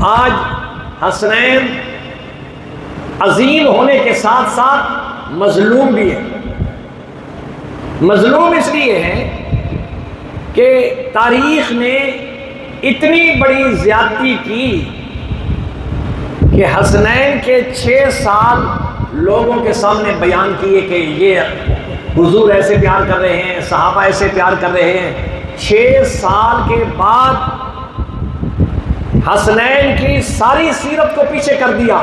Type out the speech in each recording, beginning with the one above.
آج حسنین عظیم ہونے کے ساتھ ساتھ مظلوم بھی ہے۔ مظلوم اس لیے ہے کہ تاریخ نے اتنی بڑی زیادتی کی کہ حسنین کے 6 سال لوگوں کے سامنے بیان کیے کہ یہ حضور ایسے پیار کر رہے ہیں، صحابہ ایسے پیار کر رہے ہیں۔ 6 سال کے بعد حسنین کی ساری سیرت کو پیچھے کر دیا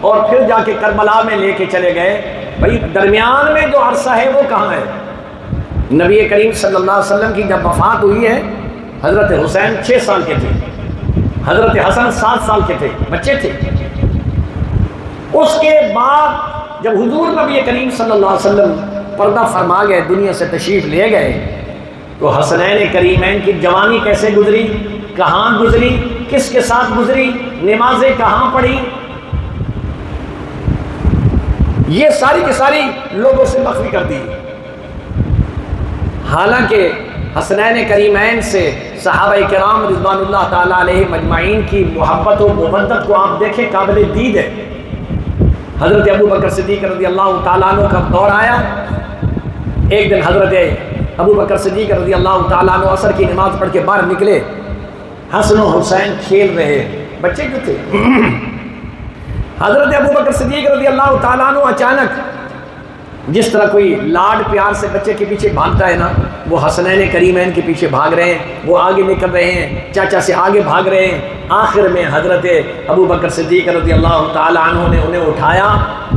اور پھر جا کے کربلا میں لے کے چلے گئے۔ بھائی درمیان میں جو عرصہ ہے وہ کہاں ہے؟ نبی کریم صلی اللہ علیہ وسلم کی جب وفات ہوئی ہے، حضرت حسین 6 سال کے تھے، حضرت حسن 7 سال کے تھے، بچے تھے۔ اس کے بعد جب حضور نبی کریم صلی اللہ علیہ وسلم پردہ فرما گئے، دنیا سے تشریف لے گئے، تو حسنین کریمین کی جوانی کیسے گزری، کہاں گزری، کس کے ساتھ گزری، نمازیں کہاں پڑھی، یہ ساری کی ساری لوگوں سے مخفی کر دی۔ حالانکہ حسنین کریمین سے صحابہ کرام رضوان اللہ تعالیٰ علیہ مجمعین کی محبت و مودت کو آپ دیکھیں، قابل دید ہے۔ حضرت ابو بکر صدیق رضی اللہ تعالیٰ عنہ کا دور آیا، ایک دن حضرت ابو بکر صدیق رضی اللہ تعالیٰ عنہ عصر کی نماز پڑھ کے باہر نکلے، حسن و حسین کھیل رہے، بچے جو تھے۔ حضرت ابو بکر صدیق رضی اللہ تعالیٰ عنہ اچانک جس طرح کوئی لاڈ پیار سے بچے کے پیچھے بھاگتا ہے نا، وہ حسنین کریمین کے پیچھے بھاگ رہے ہیں، وہ آگے نکل رہے ہیں، چاچا سے آگے بھاگ رہے ہیں۔ آخر میں حضرت ابو بکر صدیق رضی اللہ تعالیٰ عنہ نے انہیں اٹھایا،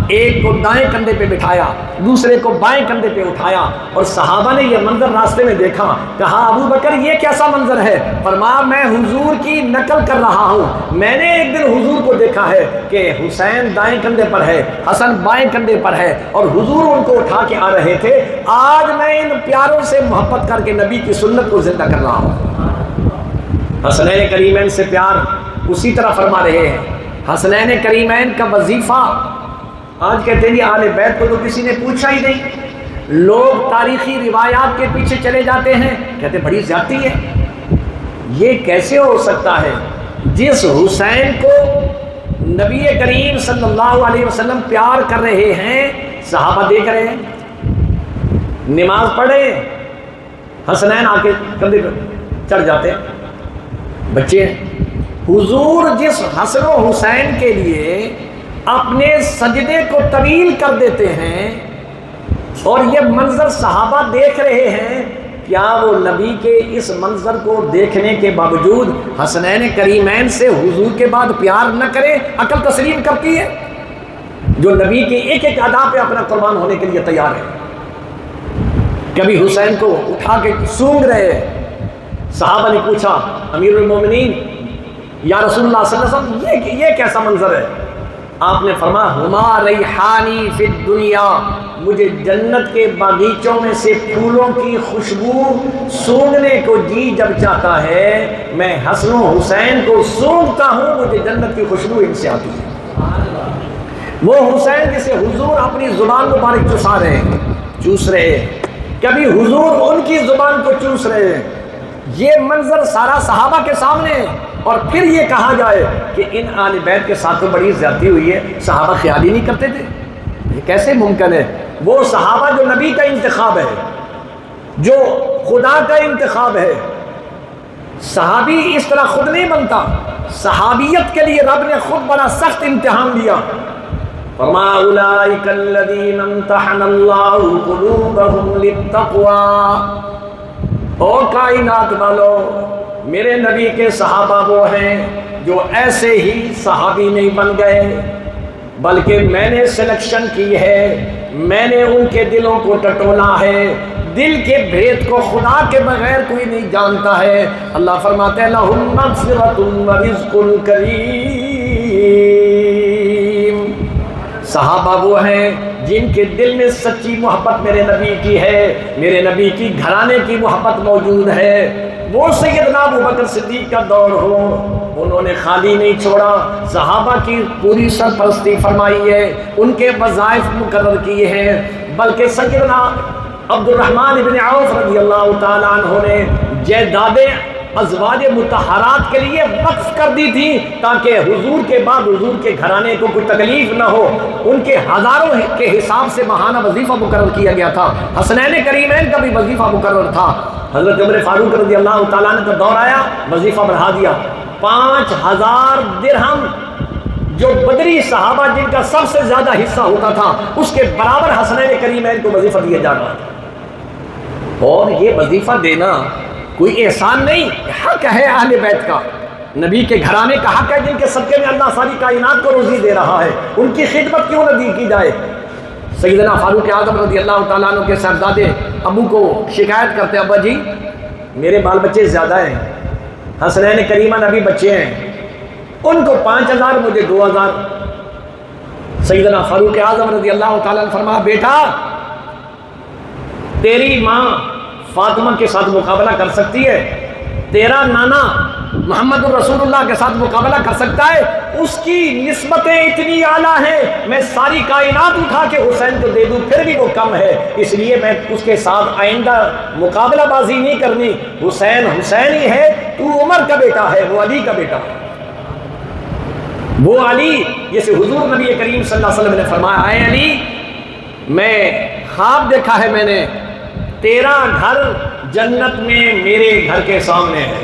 ایک کو دائیں کندھے پہ بٹھایا، دوسرے کو بائیں کندھے پہ اٹھایا، اور صحابہ نے یہ منظر راستے میں دیکھا، کہا ابو بکر یہ کیسا منظر ہے؟ فرمایا میں حضور کی نقل کر رہا ہوں، میں نے ایک دن حضور کو دیکھا ہے کہ حسین دائیں کندھے پر ہے، حسن بائیں کندھے پر ہے، اور حضور ان کو اٹھا کے آ رہے تھے۔ آج میں ان پیاروں سے محبت کر کے نبی کی سنت کو زندہ کر رہا ہوں۔ حسنین کریمین سے پیار اسی طرح فرما رہے ہیں۔ حسنین کریمین کا وظیفہ، آج کہتے ہیں اہل بیت کو تو کسی نے پوچھا ہی نہیں، لوگ تاریخی روایات کے پیچھے چلے جاتے ہیں، کہتے بڑی زیادتی ہے۔ یہ کیسے ہو سکتا ہے؟ جس حسین کو نبی کریم صلی اللہ علیہ وسلم پیار کر رہے ہیں، صحابہ دیکھ رہے ہیں، نماز پڑھے، حسنین آ کے کندھے پہ چڑھ جاتے ہیں، بچے ہیں۔ حضور جس حسن و حسین کے لیے اپنے سجدے کو طویل کر دیتے ہیں اور یہ منظر صحابہ دیکھ رہے ہیں، کیا وہ نبی کے اس منظر کو دیکھنے کے باوجود حسنین کریمین سے حضور کے بعد پیار نہ کرے؟ عقل تسلیم کرتی ہے؟ جو نبی کی ایک ایک ادا پہ اپنا قربان ہونے کے لیے تیار ہے۔ کبھی حسین کو اٹھا کے سونگ رہے، صحابہ نے پوچھا امیر المومنین یا رسول اللہ صلی اللہ علیہ وسلم یہ کیسا منظر ہے؟ آپ نے فرمایا ہما ریحانی فی الدنیا، مجھے جنت کے باغیچوں میں سے پھولوں کی خوشبو سونگھنے کو جی جب چاہتا ہے، میں حسن و حسین کو سونگھتا ہوں، مجھے جنت کی خوشبو ان سے آتی ہے۔ وہ حسین جسے حضور اپنی زبان مبارک چوس رہے ہیں، کبھی حضور ان کی زبان کو چوس رہے ہیں، یہ منظر سارا صحابہ کے سامنے ہے، اور پھر یہ کہا جائے کہ ان آل بیت کے ساتھ تو بڑی زیادتی ہوئی ہے، صحابہ خیال ہی نہیں کرتے تھے، یہ کیسے ممکن ہے؟ وہ صحابہ جو نبی کا انتخاب ہے، جو خدا کا انتخاب ہے، صحابی اس طرح خود نہیں بنتا، صحابیت کے لیے رب نے خود بڑا سخت امتحان دیا۔ فما اولئک الذین امتحن اللہ قلوبہم للتقوی، او کائنات والو، میرے نبی کے صحابہ وہ ہیں جو ایسے ہی صحابی نہیں بن گئے، بلکہ میں نے سلیکشن کی ہے، میں نے ان کے دلوں کو ٹٹولا ہے، دل کے بھید کو خدا کے بغیر کوئی نہیں جانتا ہے۔ اللہ فرماتے ہیں لہم مغفرۃ ورزق کریم، صحابہ وہ ہیں جن کے دل میں سچی محبت میرے نبی کی ہے، میرے نبی کی گھرانے کی محبت موجود ہے۔ وہ سیدنا ابو بکر صدیق کا دور ہو، انہوں نے خالی نہیں چھوڑا، صحابہ کی پوری سرپرستی فرمائی ہے، ان کے وظائف مقرر کیے ہیں، بلکہ سیدنا عبد الرحمن بن عوف رضی اللہ تعالیٰ عنہ نے جائیدادیں ازواج مطہرات کے لیے وقف کر دی تھی تاکہ حضور کے بعد حضور کے گھرانے کو کوئی تکلیف نہ ہو. ان کے ہزاروں کے حساب سے ماہانہ وظیفہ مقرر کیا گیا تھا. حسنین کریمین کا بھی وظیفہ مقرر تھا. حضرت عمر فاروق رضی اللہ تعالیٰ عنہ کا دور آیا, وظیفہ بڑھا دیا. 5000 درہم جو بدری صحابہ جن کا سب سے زیادہ حصہ ہوتا تھا اس کے برابر حسنین کریمین کو وظیفہ دیا جا رہا تھا. اور یہ وظیفہ دینا کوئی احسان نہیں, حق ہے اہل بیت کا. نبی کے گھرانے کا حق ہے جن کے صدقے میں اللہ ساری کائنات کو روزی دے رہا ہے, ان کی خدمت کیوں نہ دی کی جائے. سیدنا فاروق اعظم رضی اللہ تعالیٰ عنہ کے صاحبزادے ابو کو شکایت کرتے, ابا جی میرے بال بچے زیادہ ہیں, حسنین کریمہ نبی بچے ہیں, ان کو 5000 مجھے 2000. سیدنا فاروق اعظم رضی اللہ تعالیٰ عنہ فرمایا, بیٹا تیری ماں فاطمہ کے ساتھ مقابلہ کر سکتی ہے, تیرا نانا محمد الرسول اللہ کے ساتھ مقابلہ کر سکتا ہے, اس کی نسبتیں اتنی اعلیٰ ہیں, میں ساری کائنات اٹھا کے حسین کو دے دوں پھر بھی وہ کم ہے, اس لیے میں اس کے ساتھ آئندہ مقابلہ بازی نہیں کرنی. حسین حسین ہی ہے, تو عمر کا بیٹا ہے, وہ علی کا بیٹا ہے. وہ علی جیسے حضور نبی کریم صلی اللہ علیہ وسلم نے فرمایا, اے علی میں خواب دیکھا ہے میں نے, تیرا گھر جنت میں میرے گھر کے سامنے ہے.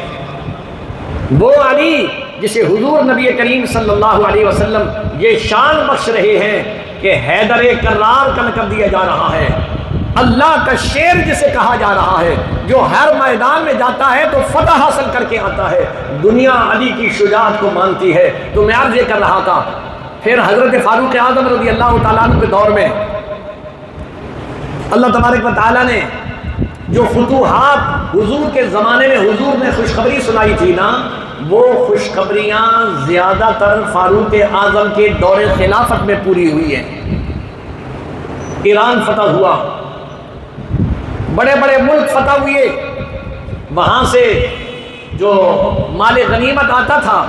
وہ علی جسے حضور نبی کریم صلی اللہ علیہ وسلم یہ شان بخش رہے ہیں کہ حیدر کرار کا لقب دیا جا رہا ہے, اللہ کا شیر جسے کہا جا رہا ہے, جو ہر میدان میں جاتا ہے تو فتح حاصل کر کے آتا ہے. دنیا علی کی شجاعت کو مانتی ہے. تو میں عرض یہ کر رہا تھا, پھر حضرت فاروق اعظم رضی اللہ تعالیٰ عنہ کے دور میں اللہ تبارک و تعالیٰ نے جو فتوحات حضور کے زمانے میں حضور نے خوشخبری سنائی تھی نا, وہ خوشخبریاں زیادہ تر فاروق اعظم کے دور خلافت میں پوری ہوئی ہیں. ایران فتح ہوا, بڑے بڑے ملک فتح ہوئے, وہاں سے جو مال غنیمت آتا تھا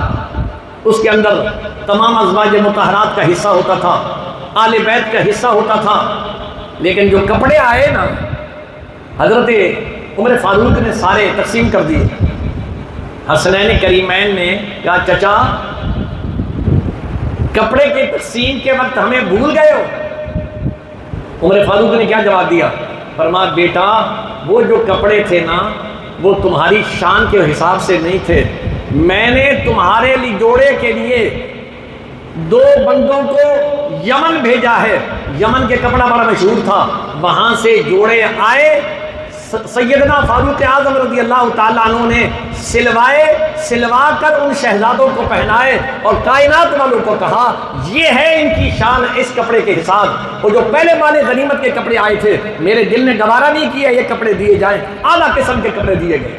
اس کے اندر تمام ازواج مطہرات کا حصہ ہوتا تھا, آل بیت کا حصہ ہوتا تھا. لیکن جو کپڑے آئے نا, حضرت عمر فاروق نے سارے تقسیم کر دیے. حسنین کریمین نے کہا, چچا کپڑے کے تقسیم کے وقت ہمیں بھول گئے ہو. عمر فاروق نے کیا جواب دیا, فرمایا بیٹا وہ جو کپڑے تھے نا وہ تمہاری شان کے حساب سے نہیں تھے, میں نے تمہارے لیے جوڑے کے لیے 2 بندوں کو یمن بھیجا ہے. یمن کے کپڑا بڑا مشہور تھا, وہاں سے جوڑے آئے, سیدنا فاروق اعظم رضی اللہ تعالیٰ عنہ نے سلوا کر ان شہزادوں کو پہنائے اور کائنات والوں کو کہا یہ ہے ان کی شان اس کپڑے کے حساب. اور جو پہلے مال غنیمت کے کپڑے آئے تھے میرے دل نے گوارا نہیں کیا یہ کپڑے دیے جائیں, اعلیٰ قسم کے کپڑے دیے گئے.